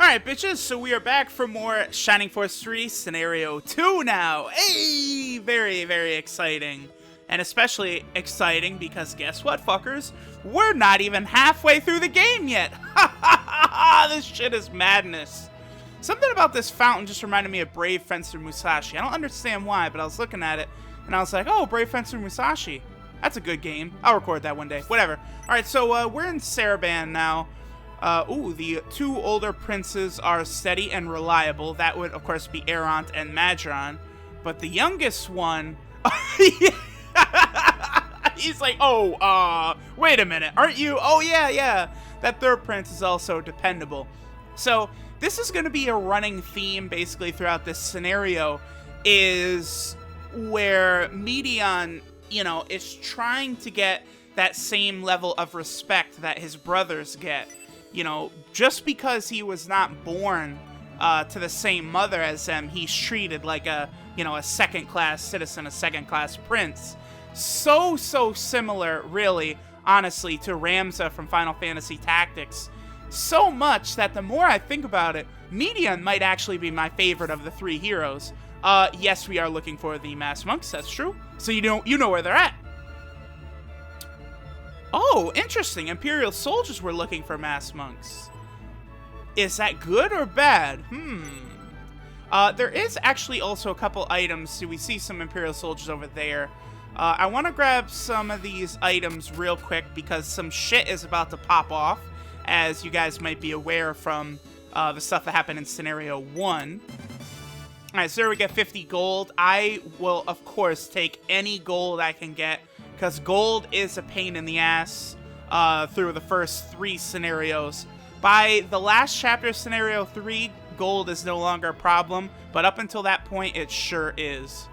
Alright, bitches, so we are back for more Shining Force 3 Scenario 2 now. Hey! Very, very exciting. And especially exciting because guess what, fuckers? We're not even halfway through the game yet. Ha ha ha ha! This shit is madness. Something about this fountain just reminded me of Brave Fencer Musashi. I don't understand why, but I was looking at it and I was like, oh, Brave Fencer Musashi. That's a good game. I'll record that one day. Whatever. Alright, so we're in Saraband now. The two older princes are steady and reliable. That would, of course, be Erant and Madron. But the youngest one... He's like, oh, wait a minute. Aren't you? Oh, yeah. That third prince is also dependable. So, this is going to be a running theme, basically, throughout this scenario, is where Medion, is trying to get that same level of respect that his brothers get. Just because he was not born to the same mother as them, he's treated like a second-class citizen, a second-class prince. So similar, really, honestly, to Ramza from Final Fantasy Tactics. So much that the more I think about it, Medion might actually be my favorite of the three heroes. Yes, we are looking for the masked monks, that's true. So you know where they're at. Oh, interesting. Imperial soldiers were looking for masked monks. Is that good or bad? There is actually also a couple items. So we see some Imperial soldiers over there. I want to grab some of these items real quick because some shit is about to pop off, as you guys might be aware from the stuff that happened in Scenario 1. Alright, so there we get 50 gold. I will, of course, take any gold I can get, because gold is a pain in the ass through the first 3 scenarios. By the last chapter, Scenario 3, gold is no longer a problem, but up until that point, it sure is.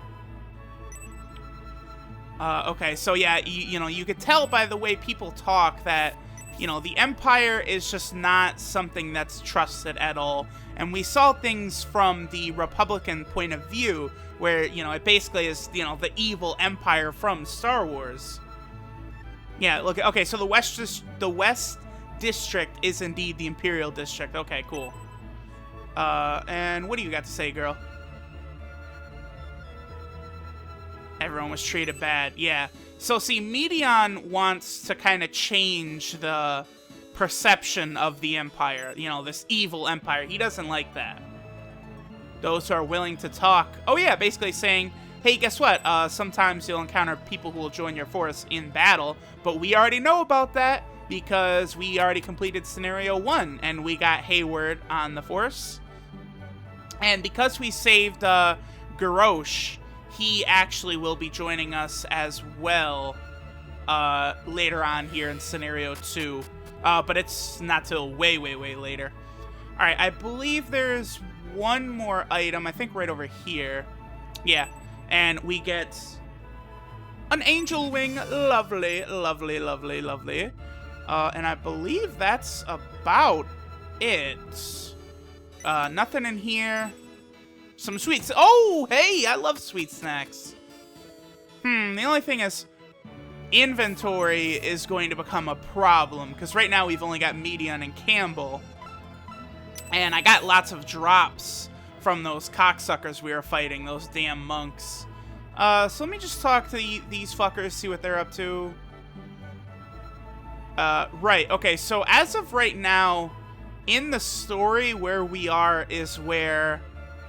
Okay, so yeah, you could tell by the way people talk that, the Empire is just not something that's trusted at all. And we saw things from the Republican point of view, where, it basically is, the evil Empire from Star Wars. Yeah, look, okay, so the West District is indeed the Imperial District. Okay, cool. And what do you got to say, girl? Everyone was treated bad, yeah. So, see, Medion wants to kind of change the perception of the Empire. This evil Empire. He doesn't like that. Those who are willing to talk. Oh, yeah, basically saying, hey, guess what? Sometimes you'll encounter people who will join your force in battle, but we already know about that because we already completed Scenario 1, and we got Hayward on the force. And because we saved Garrosh, he actually will be joining us as well later on here in Scenario 2. But it's not till way later. Alright, I believe there's one more item, I think right over here. Yeah, and we get an angel wing. Lovely. And I believe that's about it. Nothing in here. Some sweets. Oh, hey, I love sweet snacks. The only thing is, inventory is going to become a problem, because right now we've only got Medion and Campbell. And I got lots of drops from those cocksuckers we were fighting, those damn monks. So let me just talk to these fuckers, see what they're up to. Right, okay, so as of right now, in the story where we are is where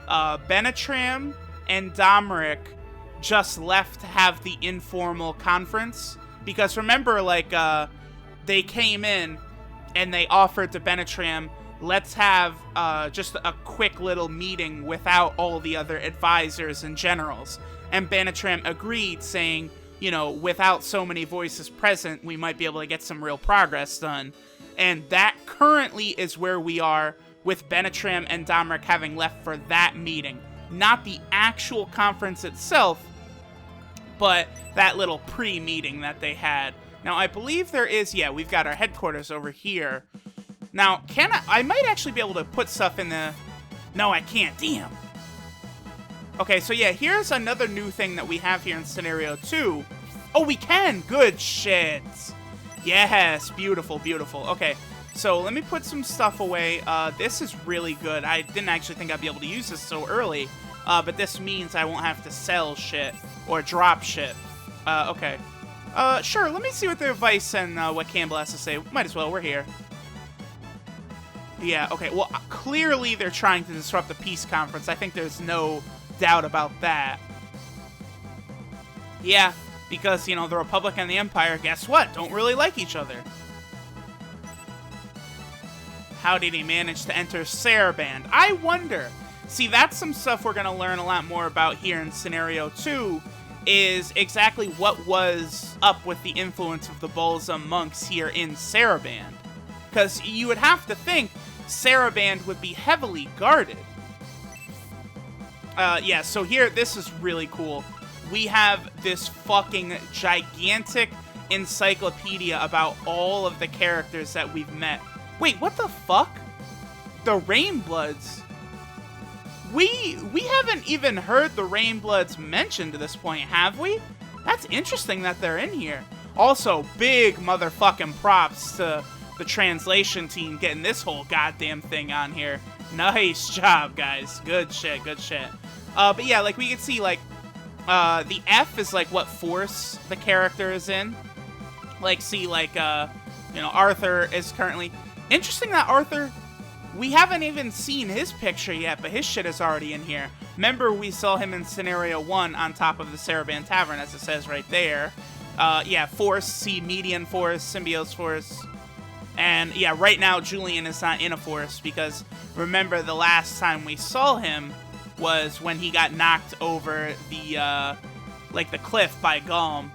Benetram and Domric just left to have the informal conference. Because remember, they came in and they offered to Benetram, let's have just a quick little meeting without all the other advisors and generals. And Benetram agreed, saying, without so many voices present, we might be able to get some real progress done. And that currently is where we are, with Benetram and Domric having left for that meeting. Not the actual conference itself, but that little pre-meeting that they had. Now, I believe there is, yeah, we've got our headquarters over here. Now, I might actually be able to put stuff in the... No, I can't, damn. Okay, so yeah, here's another new thing that we have here in Scenario 2. Oh, we can! Good shit! Yes, beautiful. Okay, So let me put some stuff away. This is really good. I didn't actually think I'd be able to use this so early, but this means I won't have to sell shit or drop shit. Okay. Sure, let me see what the advice and what Campbell has to say. Might as well, we're here. Yeah, okay, well, clearly they're trying to disrupt the peace conference. I think there's no doubt about that. Yeah, because, you know, the Republic and the Empire, guess what? Don't really like each other. How did he manage to enter Saraband? I wonder. See, that's some stuff we're going to learn a lot more about here in Scenario 2, is exactly what was up with the influence of the Balsam monks here in Saraband. Because you would have to think Saraband would be heavily guarded. Yeah, so here, this is really cool. We have this fucking gigantic encyclopedia about all of the characters that we've met. Wait, what the fuck? The Rainbloods. We haven't even heard the Rainbloods mentioned to this point, have we? That's interesting that they're in here. Also, big motherfucking props to the translation team getting this whole goddamn thing on here. Nice job, guys. Good shit, good shit. But yeah, like, we can see, like, the F is, like, what force the character is in. Like, see, like, you know, Arthur is currently... Interesting that Arthur... We haven't even seen his picture yet, but his shit is already in here. Remember, we saw him in Scenario 1 on top of the Saraband Tavern, as it says right there. Yeah, Force, see Median Force, Symbiote Force. And, yeah, right now, Julian is not in a Force, because remember, the last time we saw him was when he got knocked over the, like, the cliff by Gulm.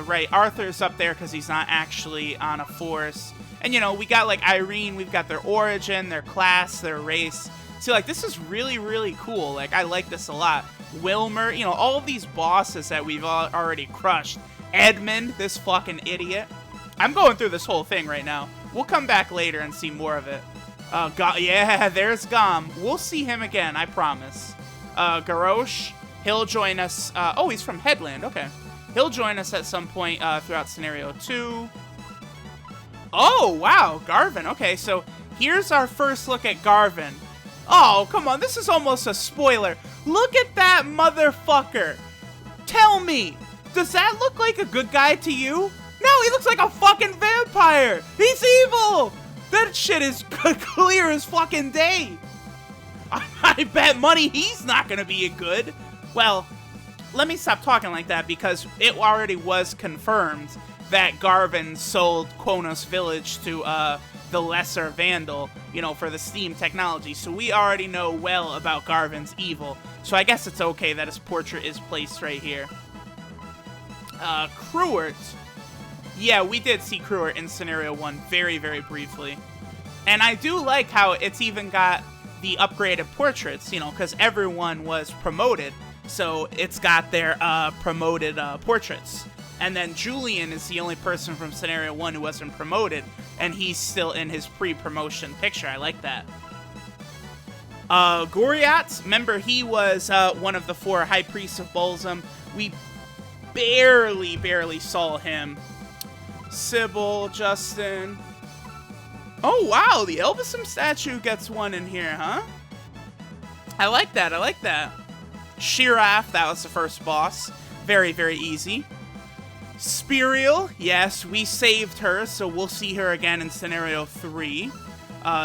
Right, Arthur's up there because he's not actually on a Force. And, you know, we got, like, Irene, we've got their origin, their class, their race. So, like, this is really, really cool. Like, I like this a lot. Wilmer, you know, all of these bosses that we've already crushed. Edmund, this fucking idiot. I'm going through this whole thing right now. We'll come back later and see more of it. Yeah, there's Gom. We'll see him again, I promise. Garrosh, he'll join us. Oh, he's from Headland, okay. He'll join us at some point throughout Scenario 2. Oh, wow, Garvin. Okay, so here's our first look at Garvin. Oh, come on, this is almost a spoiler. Look at that motherfucker. Tell me, does that look like a good guy to you? No, he looks like a fucking vampire. He's evil. That shit is clear as fucking day. I bet money he's not going to be good. Well, let me stop talking like that because it already was confirmed that Garvin sold Quonos Village to the Lesser Vandal, you know, for the Steam technology. So we already know well about Garvin's evil. So I guess it's okay that his portrait is placed right here. Cruert. Yeah, we did see Cruert in Scenario 1 very, very briefly. And I do like how it's even got the upgraded portraits, you know, because everyone was promoted. So it's got their promoted portraits. And then Julian is the only person from Scenario 1 who wasn't promoted, and he's still in his pre-promotion picture. I like that. Goriat, remember, he was one of the 4 High Priests of Balsam. We barely saw him. Sybil, Justin. Oh, wow, the Elvisum statue gets one in here, huh? I like that, I like that. Shiraf, that was the first boss. Very, very easy. Spiriel, yes, we saved her, so we'll see her again in Scenario 3.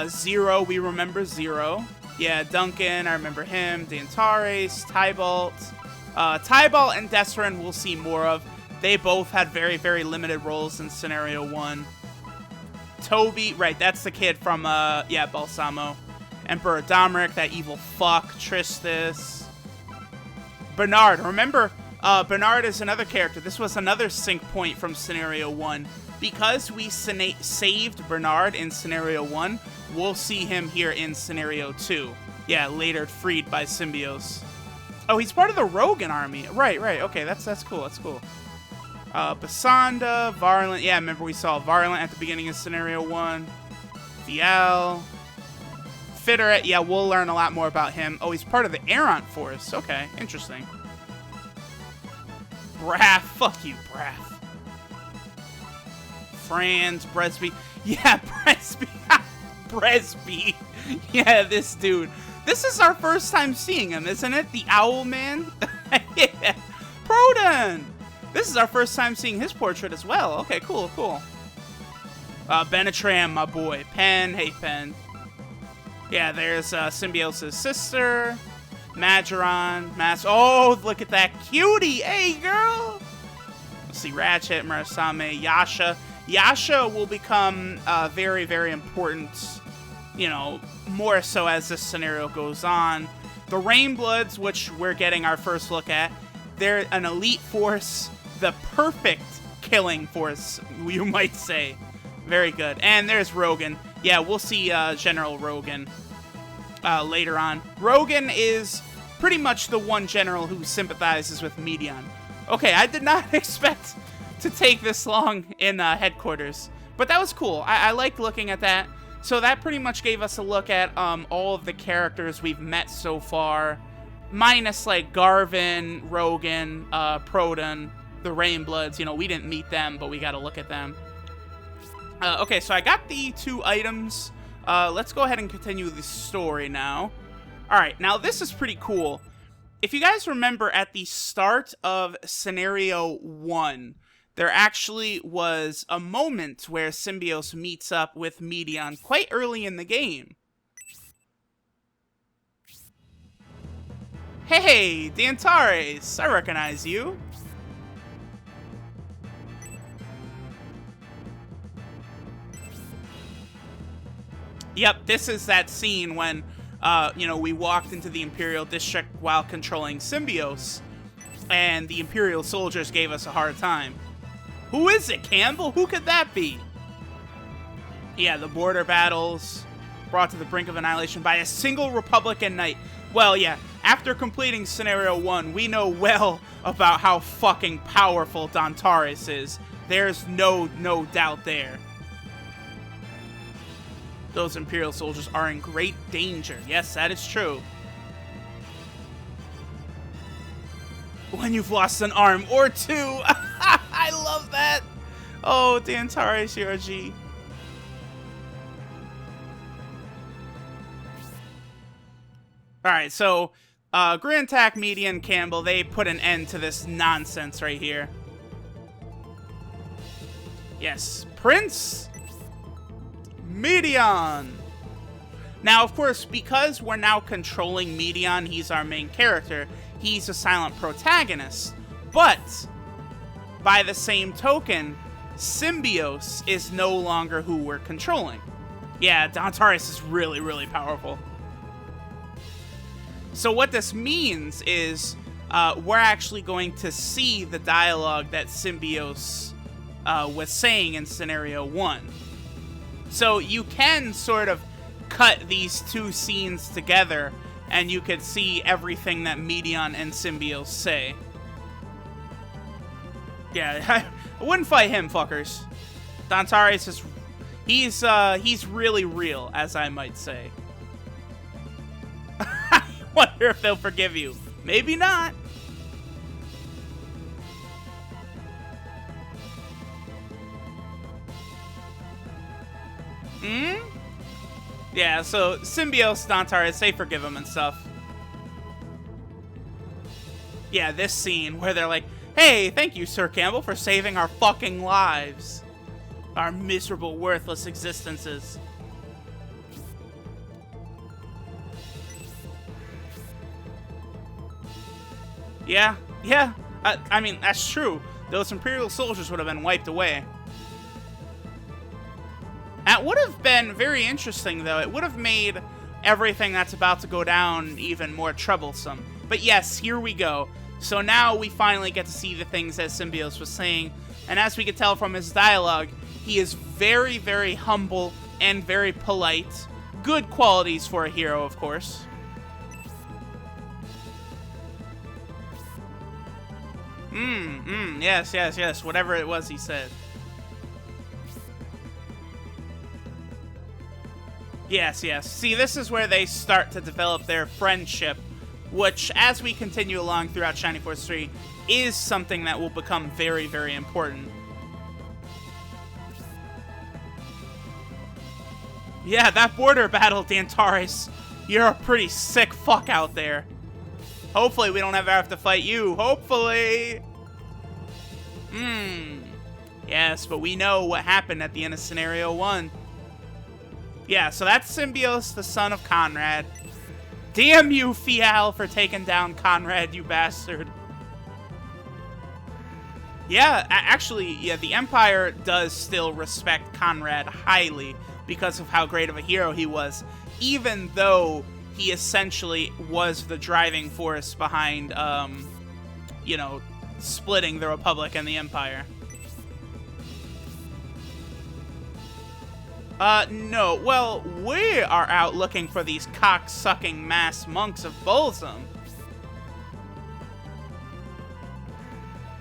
Zero, we remember Zero. Yeah, Duncan, I remember him. Dantares, Tybalt. Tybalt and Desrin we'll see more of. They both had very, very limited roles in Scenario 1. Toby, right, that's the kid from, yeah, Balsamo. Emperor Domeric, that evil fuck. Tristis. Bernard, remember... Bernard is another character. This was another sync point from Scenario 1. Because we saved Bernard in Scenario 1, we'll see him here in Scenario 2. Yeah, later freed by Symbiotes. Oh, he's part of the Rogan army. Right, okay, that's cool, that's cool. Basanda, Varlant. Yeah, remember we saw Varlant at the beginning of Scenario 1. Vial. Fitteret, yeah, we'll learn a lot more about him. Oh, he's part of the Errant Force. Okay, interesting. Braff, fuck you, Braff. Franz, Bresby. Yeah, Bresby. Bresby. Yeah, this dude. This is our first time seeing him, isn't it? The Owl Man? Yeah. Proton! This is our first time seeing his portrait as well. Okay, cool, cool. Benatram, my boy. Pen, hey, Pen. Yeah, there's Symbiosis' sister. Majoran, oh, look at that cutie. Hey, girl. Let's see, Ratchet, Murasame, Yasha. Yasha will become very, very important, you know, more so as this scenario goes on. The Rainbloods, which we're getting our first look at, they're an elite force, the perfect killing force, you might say. Very good. And there's Rogan. Yeah, we'll see General Rogan later on. Rogan is pretty much the one general who sympathizes with Medion. Okay, I did not expect to take this long in headquarters, but that was cool. I liked looking at that. So that pretty much gave us a look at all of the characters we've met so far, minus like Garvin, Rogan, Proton, the Rainbloods. You know, we didn't meet them, but we got to look at them. Okay, so I got the 2 items. Let's go ahead and continue the story now. Alright, now this is pretty cool. If you guys remember at the start of Scenario 1, there actually was a moment where Symbios meets up with Medion quite early in the game. Hey, D'Antares, I recognize you. Yep, this is that scene when, you know, we walked into the Imperial District while controlling Symbios, and the Imperial soldiers gave us a hard time. Who is it, Campbell? Who could that be? Yeah, the border battles brought to the brink of annihilation by a single Republican knight. Well, yeah, after completing Scenario 1, we know well about how fucking powerful D'Antares is. There's no doubt there. Those Imperial soldiers are in great danger. Yes, that is true. When you've lost an arm or 2. I love that. Oh, D'Antares, you're a G. Alright, so Grand Tack, Medion, Campbell, they put an end to this nonsense right here. Yes, Prince Medion. Now, of course, because we're now controlling Medion, he's our main character, he's a silent protagonist. But, by the same token, Symbios is no longer who we're controlling. Yeah, D'Antares is really, really powerful. So what this means is we're actually going to see the dialogue that Symbios was saying in Scenario 1. So you can sort of cut these 2 scenes together, and you could see everything that Medion and Symbios say. Yeah, I wouldn't fight him, fuckers. D'Antares is... He's really real, as I might say. I wonder if they'll forgive you. Maybe not. Yeah, so Symbios, D'Antares, they forgive him and stuff. Yeah, this scene where they're like, hey, thank you, Sir Campbell, for saving our fucking lives. Our miserable, worthless existences. Yeah, I mean, that's true. Those Imperial soldiers would have been wiped away. That would have been very interesting, though. It would have made everything that's about to go down even more troublesome. But yes, here we go. So now we finally get to see the things that Symbios was saying. And as we can tell from his dialogue, he is very, very humble and very polite. Good qualities for a hero, of course. Yes, whatever it was he said. Yes. See, this is where they start to develop their friendship, which, as we continue along throughout Shining Force 3, is something that will become very, very important. Yeah, that border battle, Dantaris. You're a pretty sick fuck out there. Hopefully we don't ever have to fight you. Hopefully. Yes, but we know what happened at the end of Scenario 1. Yeah, so that's Symbios, the son of Conrad. Damn you, Fial, for taking down Conrad, you bastard. Yeah, actually, yeah, the Empire does still respect Conrad highly because of how great of a hero he was, even though he essentially was the driving force behind, you know, splitting the Republic and the Empire. No. Well, we are out looking for these cock-sucking mass monks of Bolsum.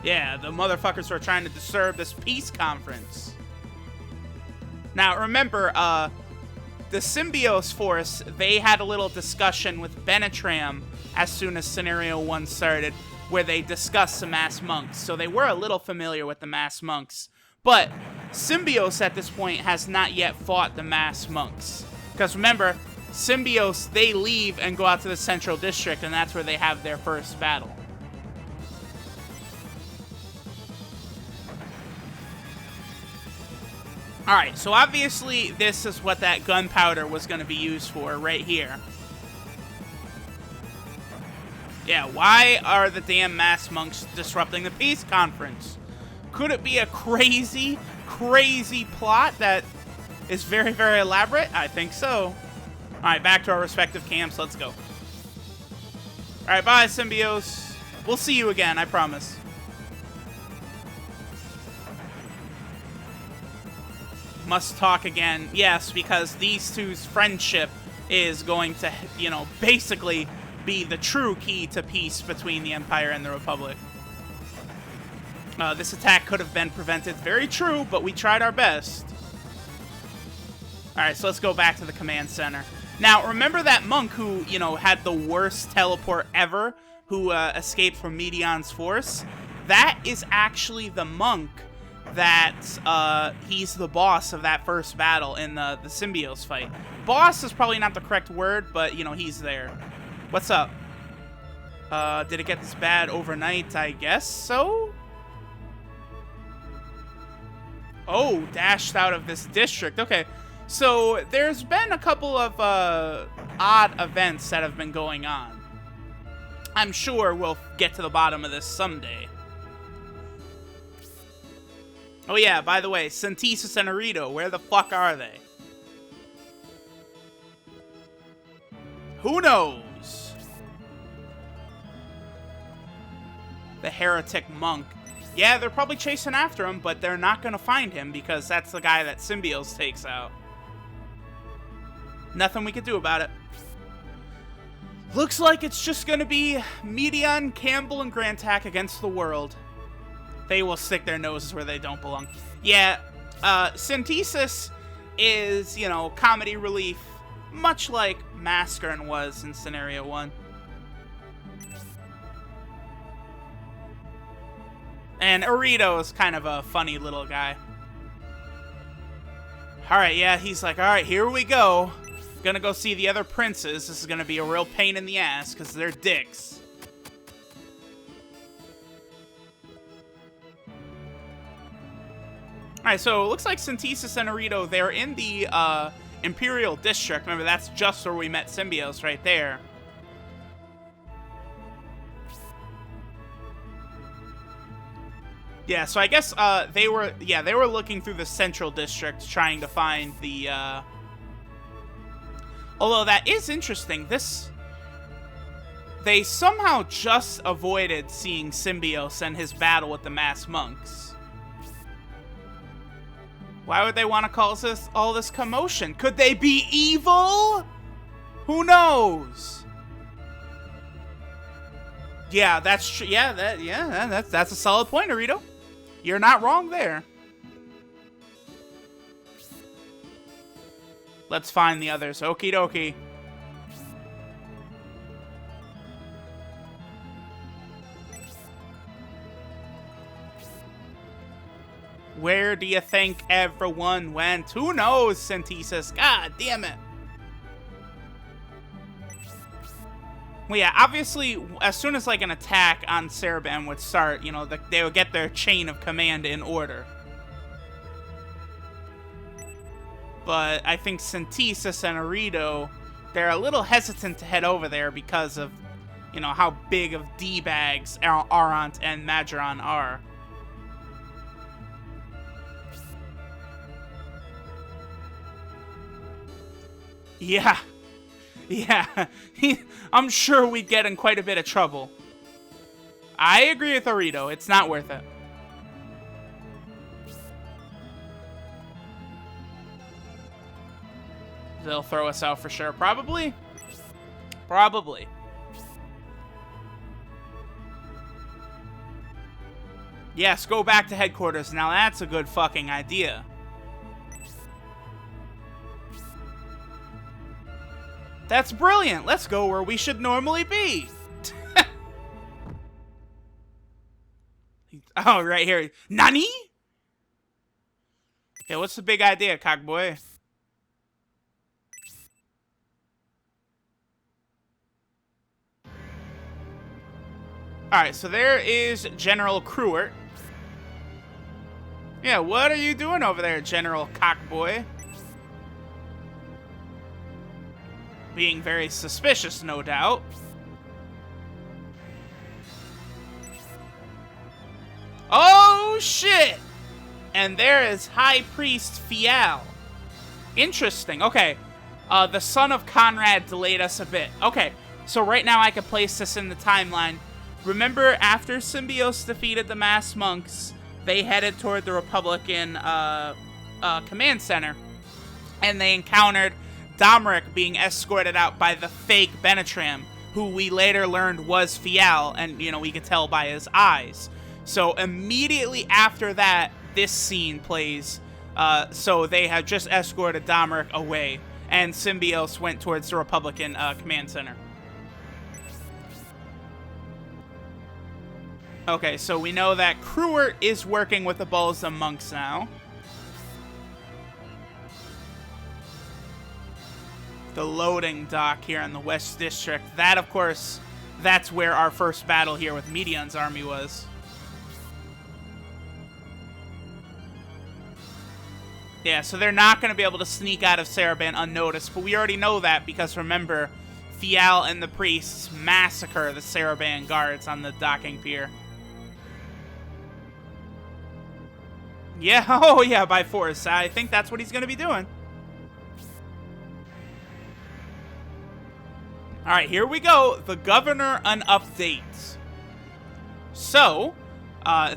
Yeah, the motherfuckers who are trying to disturb this peace conference. Now, remember, the Symbios Force, they had a little discussion with Benetram as soon as Scenario 1 started, where they discussed the mass monks. So they were a little familiar with the mass monks. But Symbios at this point has not yet fought the mass monks. Because remember, Symbios, they leave and go out to the Central District, and that's where they have their first battle. Alright, so obviously this is what that gunpowder was going to be used for right here. Yeah, why are the damn mass monks disrupting the peace conference? Could it be a crazy, crazy plot that is very, very elaborate? I think so. Alright, back to our respective camps. Let's go. Alright, bye, Symbios. We'll see you again, I promise. Must talk again. Yes, because these two's friendship is going to, you know, basically be the true key to peace between the Empire and the Republic. This attack could have been prevented. Very true, but we tried our best. Alright, so let's go back to the command center. Now, remember that monk who, you know, had the worst teleport ever, who escaped from Medion's force? That is actually the monk that he's the boss of that first battle in the Symbios fight. Boss is probably not the correct word, but, you know, he's there. What's up? Did it get this bad overnight? I guess so? Oh, dashed out of this district. Okay, so there's been a couple of odd events that have been going on. I'm sure we'll get to the bottom of this someday. Oh yeah, by the way, Synthesis and Arito, where the fuck are they? Who knows? The heretic monk. Yeah, they're probably chasing after him, but they're not going to find him because that's the guy that Symbios takes out. Nothing we can do about it. Looks like it's just going to be Medion, Campbell, and Grantak against the world. They will stick their noses where they don't belong. Yeah, Synthesis is, you know, comedy relief, much like Mascarin was in Scenario 1. And Arito is kind of a funny little guy. Alright, yeah, he's like, alright, here we go. Gonna go see the other princes. This is gonna be a real pain in the ass, because they're dicks. Alright, so it looks like Synthesis and Arito, they're in the Imperial District. Remember, that's just where we met Symbios, right there. Yeah, so I guess they were looking through the Central District trying to find the although that is interesting. They somehow just avoided seeing Symbios and his battle with the mass monks. Why would they want to cause all this commotion? Could they be evil? Who knows? Yeah, that's true. Yeah, that's a solid point, Arito. You're not wrong there. Let's find the others. Okie dokie. Where do you think everyone went? Who knows, Synthesis? God damn it. Well, yeah, obviously, as soon as, like, an attack on Saraband would start, you know, they would get their chain of command in order. But I think Synthesis and Arito, they're a little hesitant to head over there because of, you know, how big of D-bags Arant and Majoran are. Yeah. Yeah. I'm sure we'd get in quite a bit of trouble. I agree with Arito. It's not worth it. They'll throw us out for sure. Probably. Probably. Yes, go back to headquarters. Now that's a good fucking idea. That's brilliant. Let's go where we should normally be. Oh, right here. Nani? Okay, what's the big idea, cockboy? Alright, so there is General Cruert. Yeah, what are you doing over there, General Cockboy? Being very suspicious, no doubt. Oh, shit! And there is High Priest Fial. Interesting. Okay. The son of Conrad delayed us a bit. Okay, so right now I can place this in the timeline. Remember, after Symbios defeated the Masked Monks, they headed toward the Republican command center, and they encountered Domric being escorted out by the fake Benetram, who we later learned was Fial, and, you know, we could tell by his eyes. So immediately after that, this scene plays. So they had just escorted Domric away, and Symbios went towards the Republican command center. Okay, so we know that Cruert is working with the Balsam Monks now. The loading dock here in the West District. That, of course, that's where our first battle here with Medion's army was. Yeah, so they're not going to be able to sneak out of Saraband unnoticed, but we already know that because, remember, Fial and the priests massacre the Saraband guards on the docking pier. Yeah, oh yeah, by force. I think that's what he's going to be doing. Alright, here we go. The Governor, an update. So,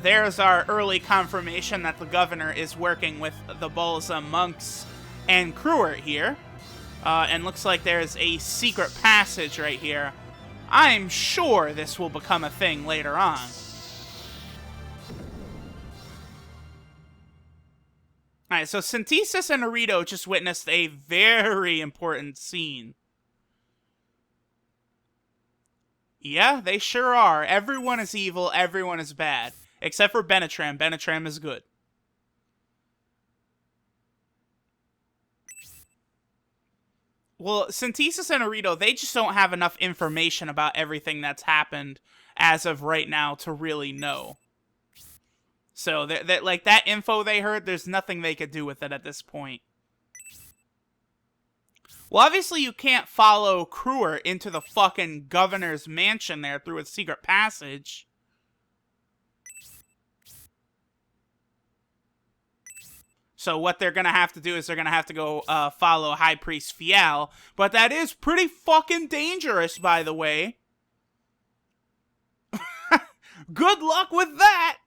there's our early confirmation that the Governor is working with the Balsam Monks and Cruert here. And looks like there's a secret passage right here. I'm sure this will become a thing later on. Alright, so Synthesis and Arito just witnessed a very important scene. Yeah, they sure are. Everyone is evil, everyone is bad. Except for Benetram. Benetram is good. Well, Synthesis and Arito, they just don't have enough information about everything that's happened as of right now to really know. So, like, that info they heard, there's nothing they could do with it at this point. Well, obviously you can't follow Cruert into the fucking governor's mansion there through a secret passage. So what they're gonna have to do is they're gonna have to go follow High Priest Fial. But that is pretty fucking dangerous, by the way. Good luck with that!